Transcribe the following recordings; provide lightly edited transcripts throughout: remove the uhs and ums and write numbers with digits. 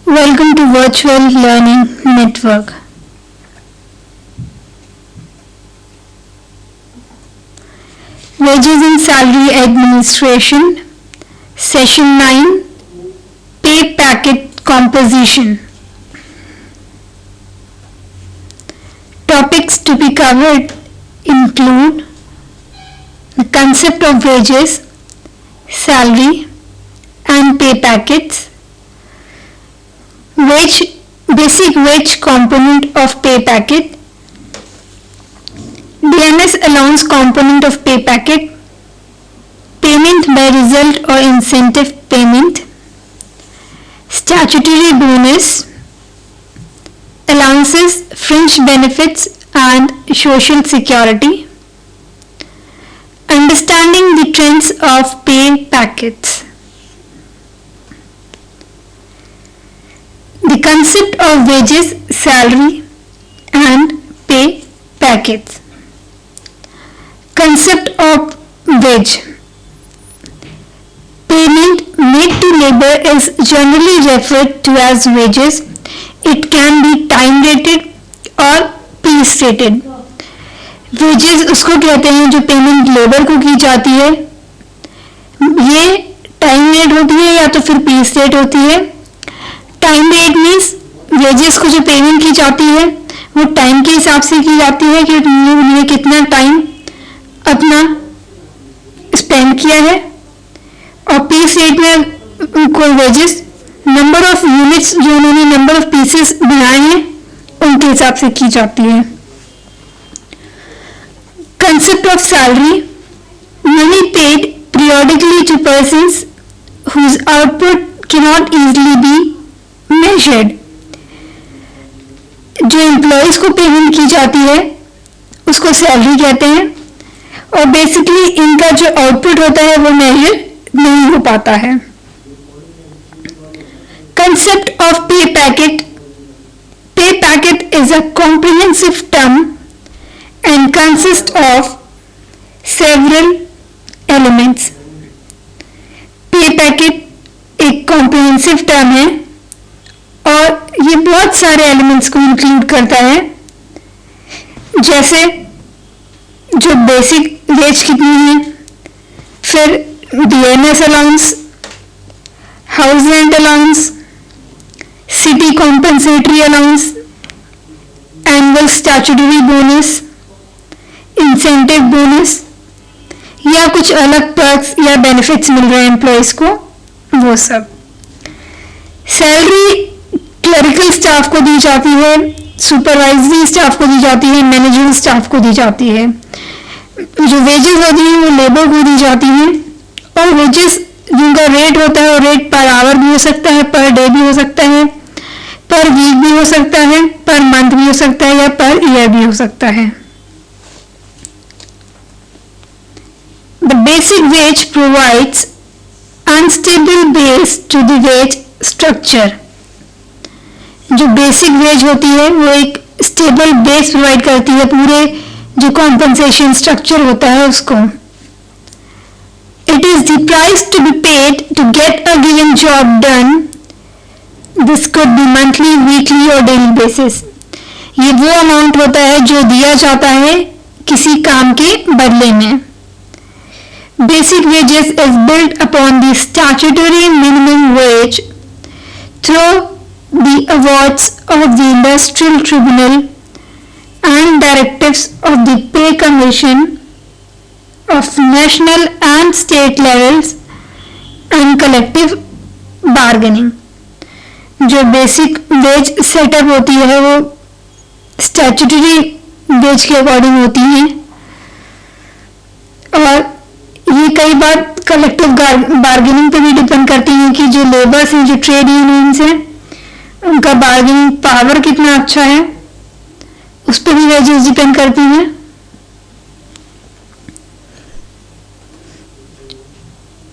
Welcome to Virtual Learning Network. Wages and Salary Administration, Session 9, Pay Packet Composition. Topics to be covered include the concept of wages, salary, and pay packets, basic wage component of pay packet, DMS allowance component of pay packet, payment by result or incentive payment, statutory bonus, allowances, fringe benefits and social security, understanding the trends of pay packets. The concept of wages, salary and pay packets. Concept of wage. Payment made to labor is generally referred to as wages. It can be time rated or piece rated. Wages उसको कहते हैं जो payment labour को की जाती है, ये time rate होती है या तो फिर पीस रेट होती है. टाइम रेट मीन्स वेजेस को जो पेमेंट की जाती है वो टाइम के हिसाब से की जाती है कि उन्होंने कितना टाइम अपना स्पेंड किया है, और पीस रेट में कोई वेजेस नंबर ऑफ यूनिट्स जो उन्होंने नंबर ऑफ पीसेस बनाए हैं उनके हिसाब से की जाती है. Concept of salary. Money paid periodically to persons whose output cannot easily be measured. जो एम्प्लॉयज को पेमेंट की जाती है उसको सैलरी कहते हैं, और बेसिकली इनका जो आउटपुट होता है वो मेजर नहीं हो पाता है. Concept of pay packet. पे packet is a comprehensive term and consist of several elements. पे पैकेट एक कॉम्प्रिहेंसिव टर्म है और ये बहुत सारे एलिमेंट्स को इंक्लूड करता है, जैसे जो बेसिक वेज कितनी है, फिर DMs allowance, house rent allowance, city compensatory allowance, annual statutory bonus, incentive bonus या कुछ अलग पर्क्स या बेनिफिट्स मिल रहे हैं एम्प्लॉयज को, वो सब. सैलरी क्लरिकल स्टाफ को दी जाती है, सुपरवाइजरी स्टाफ को दी जाती है, मैनेजमेंट स्टाफ को दी जाती है. जो वेजेस होती हैं वो लेबर को दी जाती हैं, और वेजेस जिनका रेट होता है वो रेट पर आवर भी हो सकता है, पर डे भी हो सकता है, पर वीक भी हो सकता है, पर मंथ भी हो सकता है या पर ईयर भी हो सकता है. The basic wage provides unstable base to the wage structure. जो बेसिक वेज होती है वो एक स्टेबल बेस प्रोवाइड करती है पूरे जो कॉम्पनसेशन स्ट्रक्चर होता है उसको. It is the price to be paid to get a given job done. This could be monthly, weekly or daily basis. ये वो अमाउंट होता है जो दिया जाता है किसी काम के बदले में. Basic wages is built upon the statutory minimum wage through the awards of the Industrial Tribunal and directives of the Pay Commission of national and state levels and collective bargaining. जो बेसिक वेज सेटअप होती है वो statutory veg के according होती है, और ये कई बार कलेक्टिव बार्गेनिंग पे भी डिपेंड करती हैं कि जो लेबर्स हैं, जो ट्रेड यूनियंस हैं, उनका बार्गेनिंग पावर कितना अच्छा है, उस पर भी वेजेस डिपेंड करती हैं.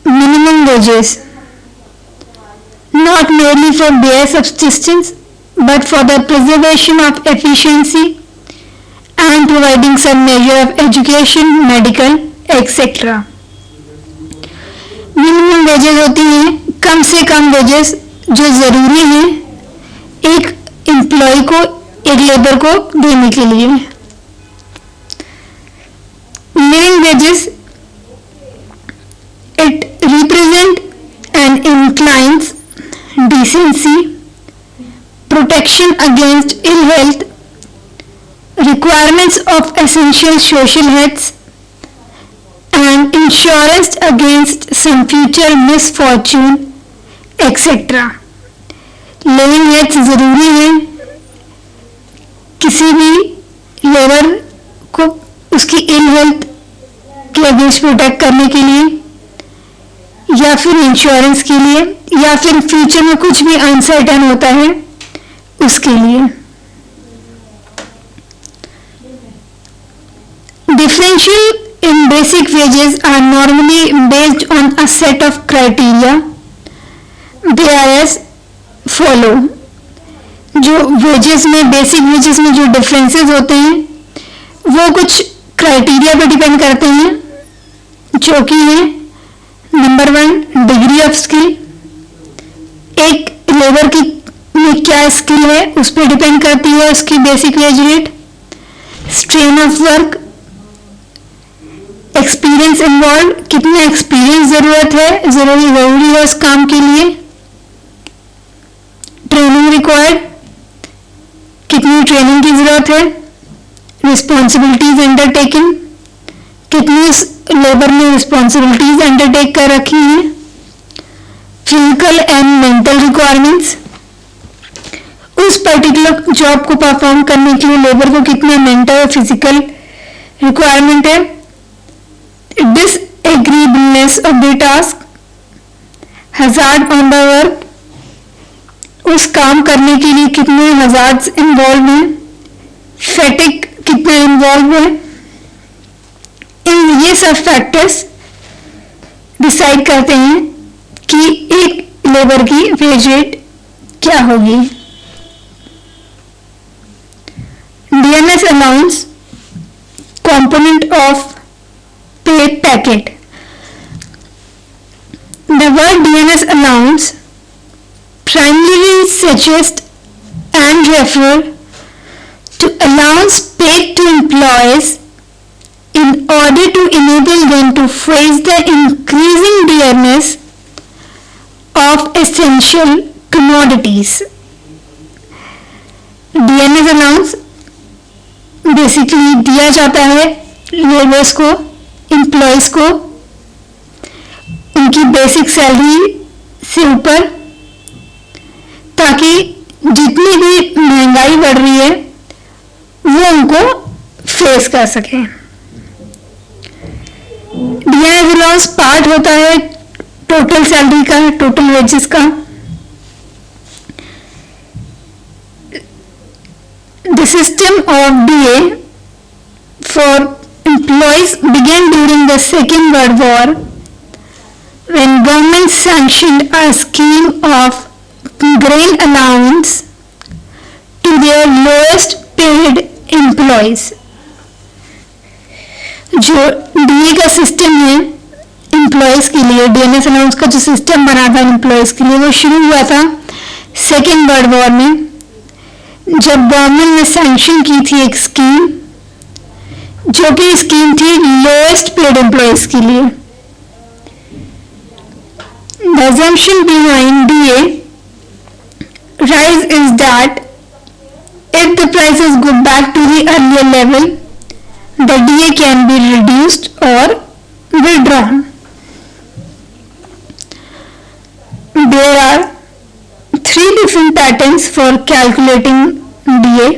Minimum wages not merely for bare subsistence but for the preservation of efficiency and providing some measure of education, medical, etc. Minimum wages होती हैं कम से कम वेजेस जो ज़रूरी हैं एक एम्प्लॉय को, एक लेबर को देने के लिए। Living wages, it represent and inclines decency, protection against ill health, requirements of essential social needs, and insurance against some future misfortune, etc. Living health ज़रूरी है किसी भी लेबर को उसकी इल हेल्थ के अगेंस्ट प्रोटेक्ट करने के लिए, या फिर इंश्योरेंस के लिए, या फिर फ्यूचर में कुछ भी अनसर्टेन होता है उसके लिए। Differential in basic wages are normally based on a set of criteria, they are as follow. जो वेजेस में, बेसिक वेजेस में जो डिफरेंसेस होते हैं वो कुछ क्राइटेरिया पे डिपेंड करते हैं, जो कि है नंबर 1 डिग्री ऑफ स्किल, एक लेबर की में क्या स्किल है उस पर डिपेंड करती है उसकी basic wage rate. Strain of work, experience involve, कितना एक्सपीरियंस जरूरी है उस काम के लिए। ट्रेनिंग रिक्वायर्ड, कितनी ट्रेनिंग की जरूरत है। रिस्पॉन्सिबिलिटीज अंडरटेकिंग, कितनी लेबर ने रिस्पॉन्सिबिलिटीज अंडरटेक कर रखी हैं। फिजिकल एंड मेंटल रिक्वायरमेंट्स, उस पर्टिकुलर जॉब को परफॉर्म करने के लिए लेबर को कितना मेंटल और फिजिकल रिक्वायरमेंट है। Disagreeableness of the task, hazard on the work, उस काम करने के लिए कितने हजार्ड्स इन्वॉल्व हैं। फैटिग कितना इन्वॉल्व है। ये सब फैक्टर्स डिसाइड करते हैं कि एक लेबर की वेज रेट क्या होगी। DNS allowance, component of pay packet. The word DNS allowance primarily suggests and refer to allowance paid to employees in order to enable them to face the increasing dearness of essential commodities. DNS allowance basically दिया जाता है labours को, employees को, उनकी basic salary से ऊपर, ताकि जितनी भी महंगाई बढ़ रही है वो उनको फेस कर सके। डीएनएस अलाउंस पार्ट होता है टोटल सैलरी का, टोटल वेजेस का। The system of DA for employees began during the Second World War, when government sanctioned a scheme of grain allowance to their lowest paid employees. जो DA का system है employees के लिए, DNS allowance का जो system बना था employees के लिए, वो शुरू हुआ था सेकेंड वर्ल्ड वॉर में, जब गवर्नमेंट ने सैंक्शन की थी एक स्कीम, जो कि स्कीम थी लोएस्ट पेड एम्प्लॉयज के लिए। The assumption behind DA rise is that if the prices go back to the earlier level, the DA can be reduced or withdrawn. There are 3 different patterns for calculating DA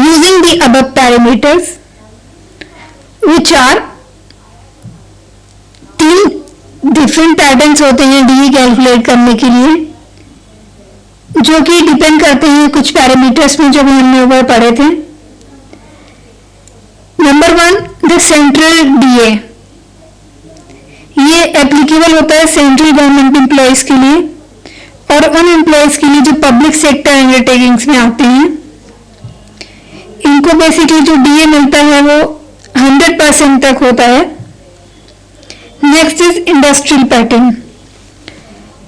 using the above parameters, which are 3 different patterns होते हैं DA calculate करने के लिए, जो कि depend करते हैं कुछ पैरामीटर्स में जो भी हमने ऊपर पढ़े थे। नंबर 1, द सेंट्रल डीए, ये एप्लीकेबल होता है सेंट्रल गवर्नमेंट एम्प्लॉयज के लिए और उन एम्प्लॉयज के लिए जो पब्लिक सेक्टर अंडरटेकिंग्स में आते हैं। इनको बेसिकली जो डीए मिलता है वो 100% तक होता है। Next is industrial pattern.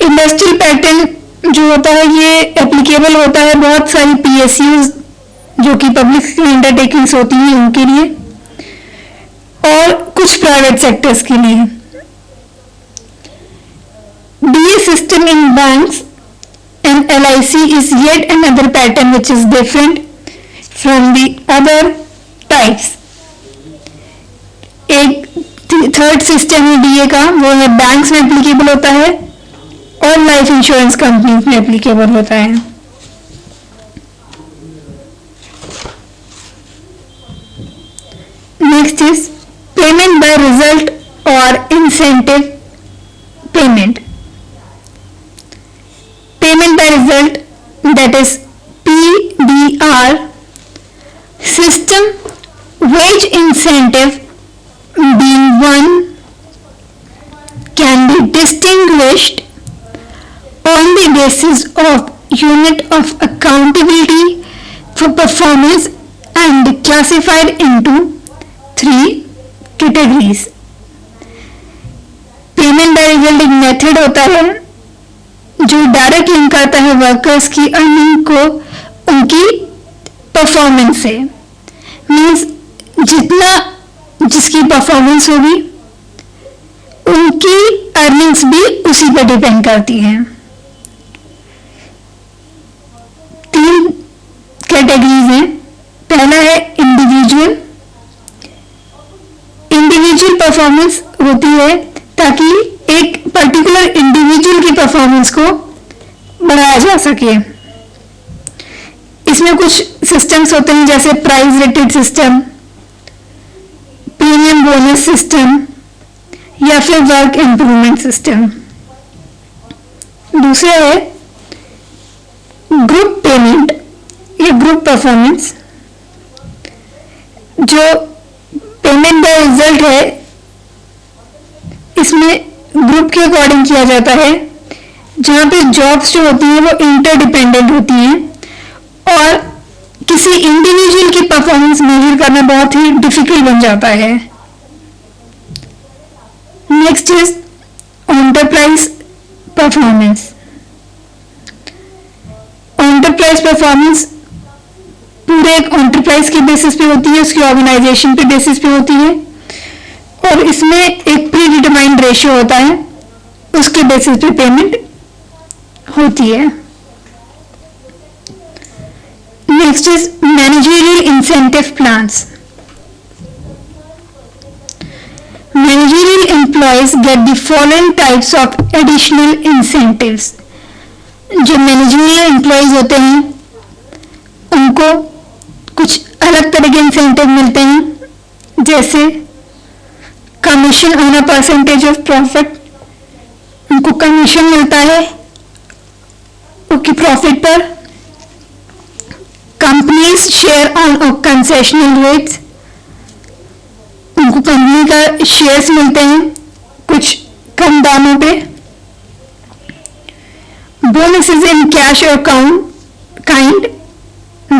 Industrial pattern जो होता है ये एप्लीकेबल होता है बहुत सारी PSUs जो कि पब्लिक अंडरटेकिंग्स होती हैं उनके लिए और कुछ प्राइवेट सेक्टर्स के लिए। DA system in banks and LIC is yet another pattern which is different from the other types. एक थर्ड सिस्टम है DA का, वो है बैंक्स में एप्लीकेबल होता है और लाइफ इंश्योरेंस कंपनीज में एप्लीकेबल होता है। Next is payment by result और incentive payment. Payment by result, that is PBR system, wage incentive being one, can be distinguished on the basis of unit of accountability for performance and classified into 3 categories. Payment by result एक method होता है जो direct link करता है workers की earning को उनकी performance से। मीन्स जितना जिसकी परफॉर्मेंस होगी उनकी अर्निंग्स भी उसी पर डिपेंड करती हैं। 3 कैटेगरीज हैं। पहला है इंडिविजुअल। इंडिविजुअल परफॉर्मेंस होती है ताकि एक पर्टिकुलर इंडिविजुअल की परफॉर्मेंस को बढ़ाया जा सके। इसमें कुछ सिस्टम्स होते हैं जैसे price rated system, premium bonus system या फिर वर्क इम्प्रूवमेंट सिस्टम। दूसरा है ग्रुप पेमेंट या ग्रुप परफॉर्मेंस। जो पेमेंट बाय रिजल्ट है इसमें ग्रुप के अकॉर्डिंग किया जाता है, जहां पे जॉब्स जो होती हैं वो इंटरडिपेंडेंट होती हैं और किसी इंडिविजुअल की परफॉर्मेंस मेजर करना बहुत ही डिफिकल्ट बन जाता है। Next is enterprise performance. Enterprise performance पूरे एक एंटरप्राइज के बेसिस पे होती है, उसकी ऑर्गेनाइजेशन के बेसिस पे होती है और इसमें एक प्री डिटरमाइंड रेशियो होता है, उसके बेसिस पे पेमेंट होती है। Next is managerial incentive plans. Managerial employees get the following types of additional incentives. जो मैनेजरियल एम्प्लॉयज होते हैं उनको कुछ अलग तरह के इंसेंटिव मिलते हैं, जैसे commission on a percentage of profit. उनको कमीशन मिलता है उनकी प्रॉफिट पर। Companies share on concessional rates. उनको कंपनी का शेयर्स मिलते हैं कुछ कम दामों पे। बोनसेस इन कैश और kind,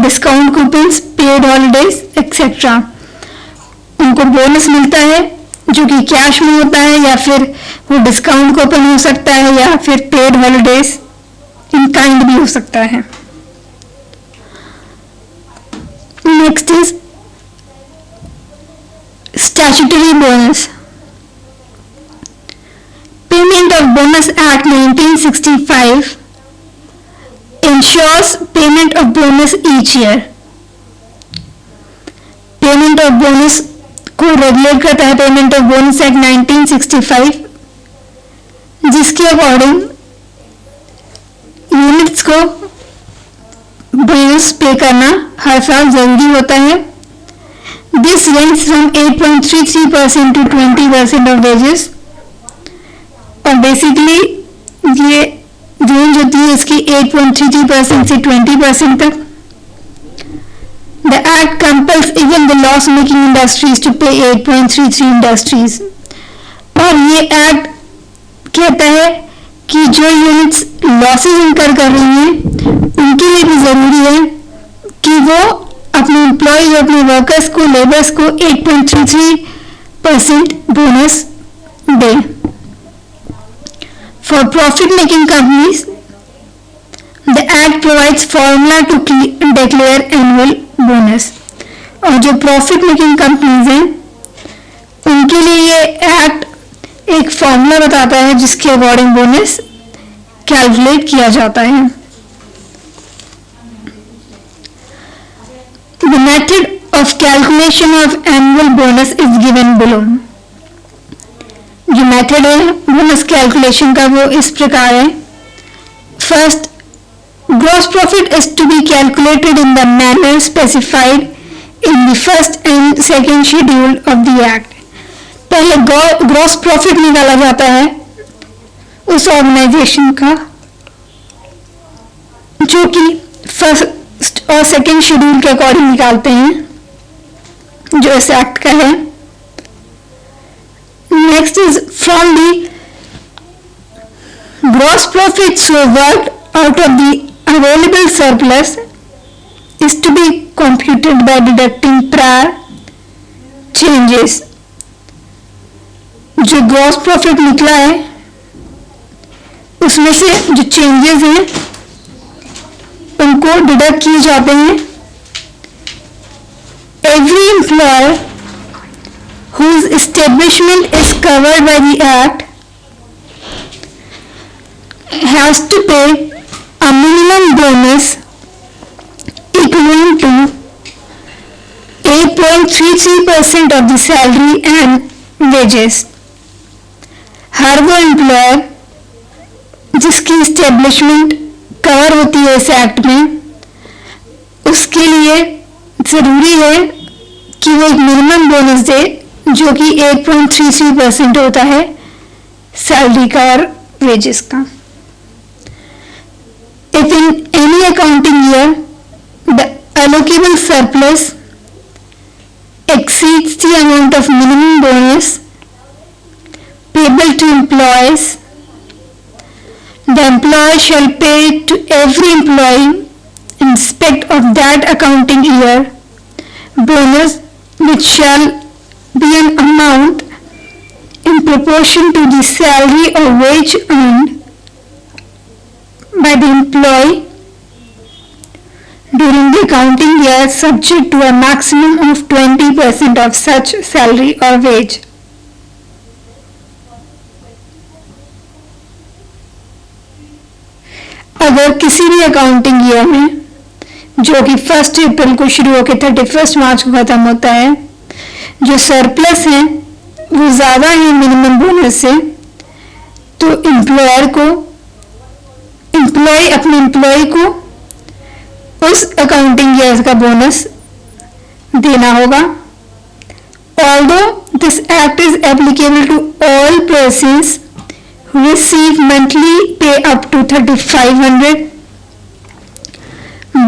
discount coupons, paid holidays etcetera. उनको बोनस मिलता है जो कि कैश में होता है या फिर वो डिस्काउंट कूपन हो सकता है या फिर पेड हॉलीडेज इन काइंड भी हो सकता है। Next is statutory bonus. Payment of bonus act 1965 ensures payment of bonus each year. Payment of bonus को रेगुलेट करता है पेमेंट ऑफ बोनस एक्ट 1965, जिसके अकॉर्डिंग यूनिट्स को बोनस पे करना हर साल जरूरी होता है। This range from 8.33% to 20% of wages. और बेसिकली ये रेंज होती है इसकी 8.33% से 20% तक। The Act compels even the loss-making industries to pay 8.33 industries। और ये एक्ट कहता है कि जो यूनिट्स लॉसेज इनकर कर रही हैं उनके लिए भी जरूरी है कि वो अपने एम्प्लॉयज और अपने वर्कर्स को, लेबर्स को 8.33% bonus they. For profit-making companies, Act provides formula to declare annual bonus. और जो प्रॉफिट मेकिंग कंपनीज हैं उनके लिए ये एक्ट एक फॉर्मूला बताता है जिसके अकॉर्डिंग बोनस कैलकुलेट किया जाता है. The method of calculation of annual bonus is given below. जो मेथड है बोनस कैलकुलेशन का वो इस प्रकार है. First, gross profit is to be calculated in the manner specified in the first and second schedule of the act. पहले gross profit निकाला जाता है उस ऑर्गेनाइजेशन का जो कि फर्स्ट और सेकंड शेड्यूल के अकॉर्डिंग निकालते हैं जो इस एक्ट का है. Next is from the gross profit so worked out of the available surplus is to be computed by deducting prior changes. जो ग्रॉस प्रॉफिट निकला है उसमें से जो चेंजेस हैं उनको डिडक्ट किए जाते हैं. Every employer whose establishment is covered by the act has to pay a minimum bonus equivalent to 8.33% of the salary and wages. हर वो एम्प्लॉयर जिसकी इस्टेब्लिशमेंट कवर होती है इस एक्ट में उसके लिए ज़रूरी है कि वो एक मिनिमम बोनस दे जो कि 8.33% होता है सैलरी का और वेजेस का. If in any accounting year the allocable surplus exceeds the amount of minimum bonus payable to employees, the employer shall pay to every employee in respect of that accounting year bonus which shall be an amount in proportion to the salary or wage earned by the employee during the accounting year subject to a maximum of 20% of such salary or wage. अगर किसी भी accounting year में जो कि 1 अप्रैल को शुरू होकर 31 मार्च को खत्म होता है जो सरप्लस है वो ज़्यादा है मिनिमम बोनस से तो अपने एम्प्लॉय को उस अकाउंटिंग ईयर का बोनस देना होगा. Although this act is applicable to all persons who receive monthly pay up to 3,500,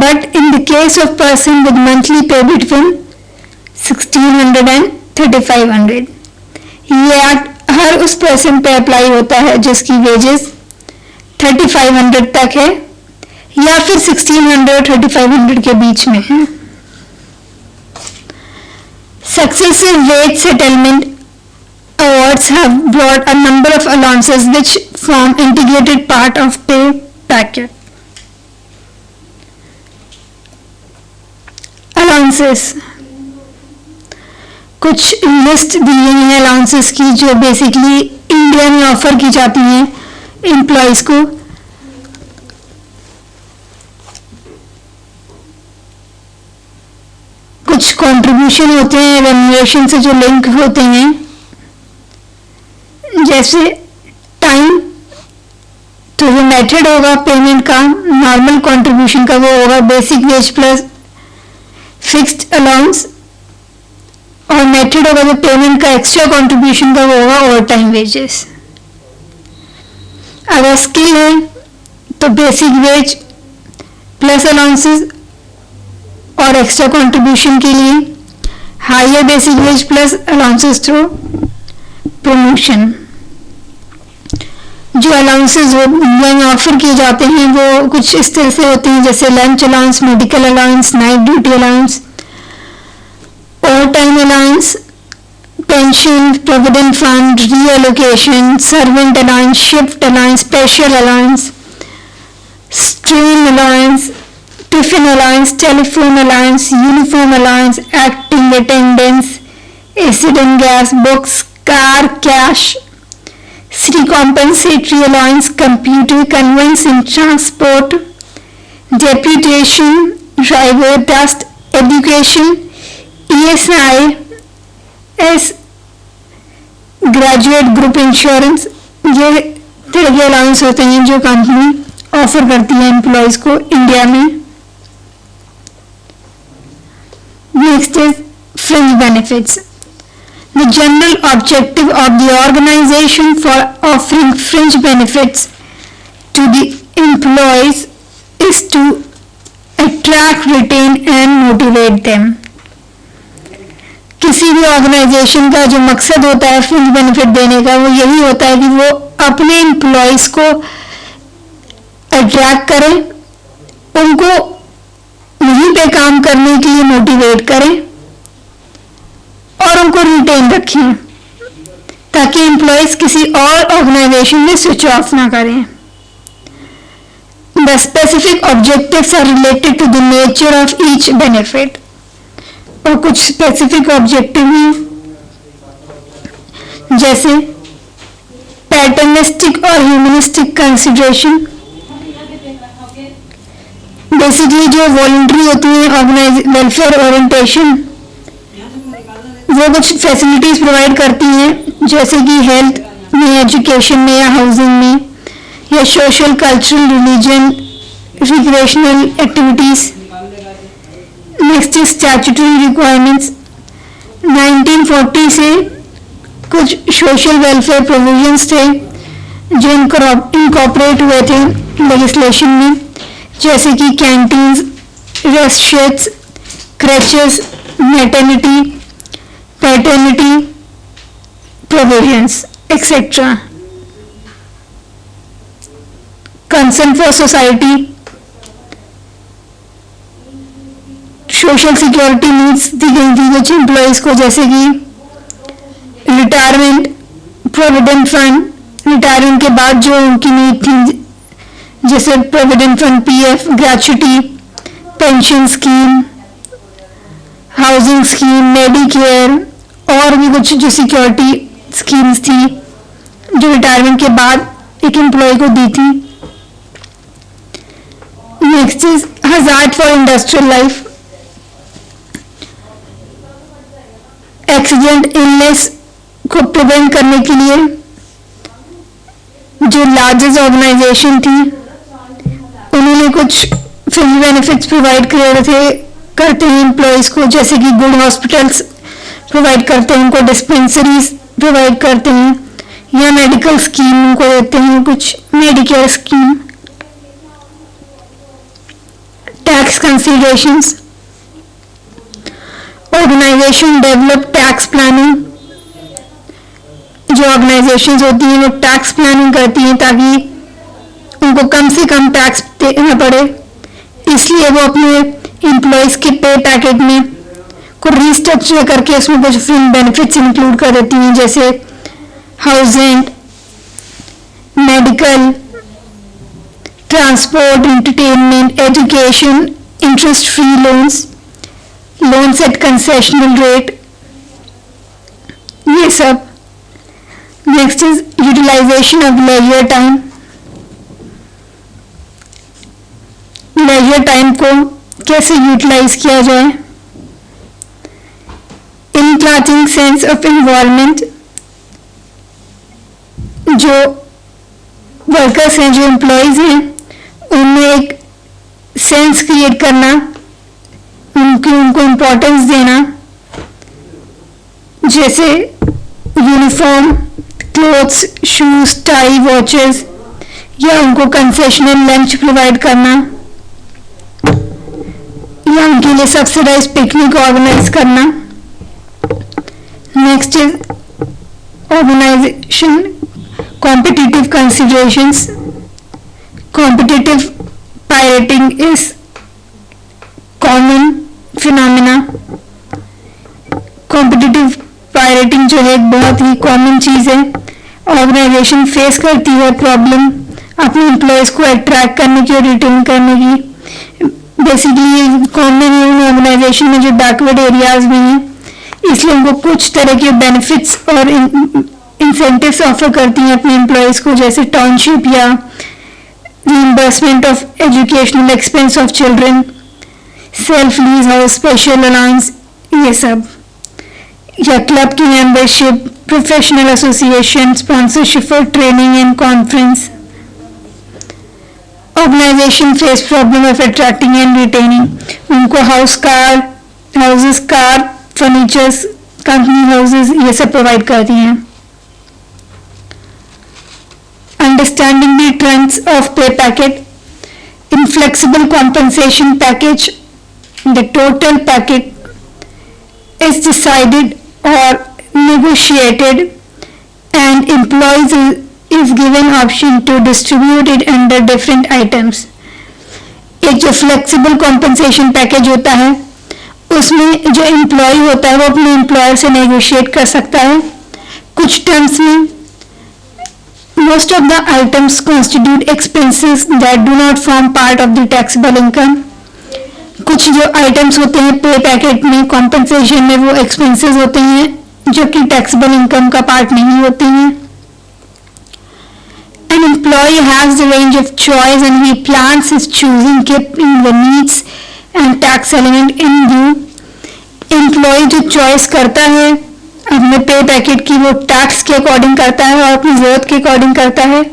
but in the case of person with monthly pay between 1,600 and 3,500, ये act हर उस पर्सन पे apply होता है जिसकी wages 3,500 तक है या फिर 1,600 3,500 के बीच में है. Successive wage settlement awards have brought a number of allowances which form integrated part of pay packet. Allowances कुछ लिस्ट दी गई है अलाउंसेस की जो बेसिकली इंडिया में ऑफर की जाती हैं एम्प्लॉयज को. कुछ कंट्रीब्यूशन होते हैं रेम्यूनरेशन से जो लिंक होते हैं जैसे टाइम तो जो मेथड होगा पेमेंट का नॉर्मल कंट्रीब्यूशन का वो होगा basic wage plus fixed allowance और मेथड होगा जो पेमेंट का एक्स्ट्रा कंट्रीब्यूशन का वो होगा ओवर टाइम वेजेस. अगर स्किल है तो बेसिक वेज प्लस अलाउंसेस और एक्स्ट्रा कंट्रीब्यूशन के लिए higher basic wage plus allowances through promotion. जो अलाउंसेस इंडिया में ऑफर किए जाते हैं वो कुछ इस तरह से होते हैं जैसे lunch allowance, medical allowance, night duty allowance, over time allowance, pension, provident fund, reallocation, servant allowance, shift allowance, special allowance, stream allowance, tiffin allowance, telephone allowance, uniform allowance, acting attendance, acid and gas, books, car, cash, city compensatory allowance, computer, conveyance and transport, deputation, driver, dust, education, ESI, graduate group insurance, ये तरह के allowance होते हैं जो company offer करती है employees को India में. Next is fringe benefits. The general objective of the organisation for offering fringe benefits to the employees is to attract, retain and motivate them. किसी भी ऑर्गेनाइजेशन का जो मकसद होता है फ्रिंज बेनिफिट देने का, वो यही होता है कि वो अपने एम्प्लॉयज को अट्रैक्ट करें, उनको वहीं पे काम करने के लिए मोटिवेट करें और उनको रिटेन रखें ताकि एम्प्लॉयज किसी और ऑर्गेनाइजेशन में स्विच ऑफ ना करें. The specific objectives are related to the nature of each benefit. और कुछ स्पेसिफिक ऑब्जेक्टिव हैं जैसे पैटर्निस्टिक और ह्यूमनिस्टिक कंसिडरेशन. बेसिकली जो वॉलंटरी होती है ऑर्गेनाइज वेलफेयर ओरिएंटेशन, वो कुछ फैसिलिटीज प्रोवाइड करती हैं जैसे कि हेल्थ में, एजुकेशन में या हाउसिंग में, या social, cultural, religion, recreational activities. Next is statutory requirements. 1940 से कुछ सोशल वेलफेयर प्रोविजंस थे जो इनकॉर्पोरेट हुए थे लेजिस्लेशन में, जैसे कि canteens, rest sheds, crutches, maternity, paternity provisions etcetera. Concern for society, social security needs दी गई थी कुछ एम्प्लॉयज को, जैसे कि रिटायरमेंट, प्रोविडेंट फंड, रिटायरमेंट के बाद जो उनकी नीड थी जैसे provident fund, PF, gratuity, pension scheme, housing scheme, Medicare और भी कुछ जो सिक्योरिटी स्कीम्स थी जो रिटायरमेंट के बाद एक एम्प्लॉय को दी थी. Next is hazard for industrial life. Accident, illness को प्रिवेंट करने के लिए जो लार्जेस्ट ऑर्गेनाइजेशन थी उन्होंने कुछ फ्रिंज बेनिफिट्स प्रोवाइड करते हैं एम्प्लॉयज को, जैसे कि गुड हॉस्पिटल्स प्रोवाइड करते हैं उनको, डिस्पेंसरीज प्रोवाइड करते हैं या मेडिकल स्कीम उनको देते हैं, कुछ medicare scheme. Tax considerations. Organisation develop tax planning. जो ऑर्गेनाइजेशंस होती हैं वो टैक्स प्लानिंग करती हैं ताकि उनको कम से कम टैक्स देना पड़े, इसलिए वो अपने एम्प्लॉयज के पे पैकेट में को रिस्ट्रक्चर करके उसमें कुछ फ्रिंज बेनिफिट्स इंक्लूड कर देती हैं, जैसे housing, medical, transport, entertainment, education, interest free loans, loans at concessional rate, ये सब. Next is utilisation of leisure time. Leisure time को कैसे यूटिलाइज किया जाए. Inculcating sense of involvement. जो वर्कर्स हैं, जो एम्प्लॉयज हैं, उनमें एक सेंस क्रिएट करना, उनको इम्पोर्टेंस देना, जैसे uniform, clothes, shoes, tie, watches, या उनको कंसेशनल लंच प्रोवाइड करना, या उनके लिए सब्सिडाइज पिकनिक ऑर्गेनाइज करना. Next is organisation competitive considerations. Competitive pirating is common phenomena. Competitive pirating जो है एक बहुत ही कॉमन चीज है. ऑर्गेनाइजेशन फेस करती है प्रॉब्लम अपने एम्प्लॉयज को अट्रैक्ट करने की और रिटेन करने की. बेसिकली कॉमन ऑर्गेनाइजेशन में जो बैकवर्ड एरियाज में हैं, इसलिए उनको कुछ तरह के बेनिफिट्स और इंसेंटिव्स ऑफर करती हैं अपने एम्प्लॉयज़ को, जैसे टाउनशिप या reimbursement of educational expense of children, self lease house, special allowance, ये सब, या क्लब की membership, professional association, sponsorship for training and conference. Organisation face problem of attracting and retaining. उनको houses, car, furnitures, company houses, ये सब provide करती हैं. Understanding the trends of pay packet. In flexible compensation package, the total packet is decided or negotiated and employees is given option to distribute it under different items. एक जो flexible compensation package होता है उसमें जो employ होता है वो अपने एम्प्लॉयर से नेगोशिएट कर सकता है कुछ टर्म्स में. Most of the items constitute expenses that do not form part of the taxable income. कुछ जो आइटम्स होते हैं पे पैकेट में कॉम्पनसेशन में वो एक्सपेंसेस होते हैं जो कि टैक्सेबल इनकम का पार्ट नहीं होते हैं. An employee has the range of choice and he plans his choosing keeping the needs and tax element in view. Employee जो चॉइस करता है अपने पे पैकेट की वो टैक्स के अकॉर्डिंग करता है और अपनी जरूरत के अकॉर्डिंग करता है.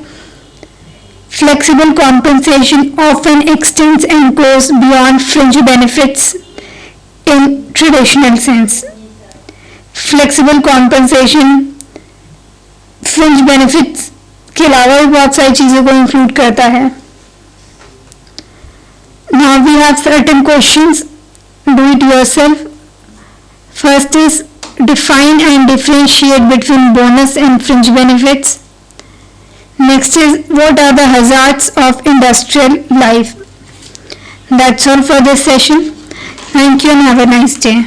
Flexible compensation often extends and goes beyond fringe benefits in traditional sense. Flexible compensation fringe benefits के अलावा भी बहुत सारी चीज़ों को इंक्लूड करता है. Now we have certain questions. Do it yourself. First is define and differentiate between bonus and fringe benefits. Next is what are the hazards of industrial life. That's all for this session. Thank you and have a nice day.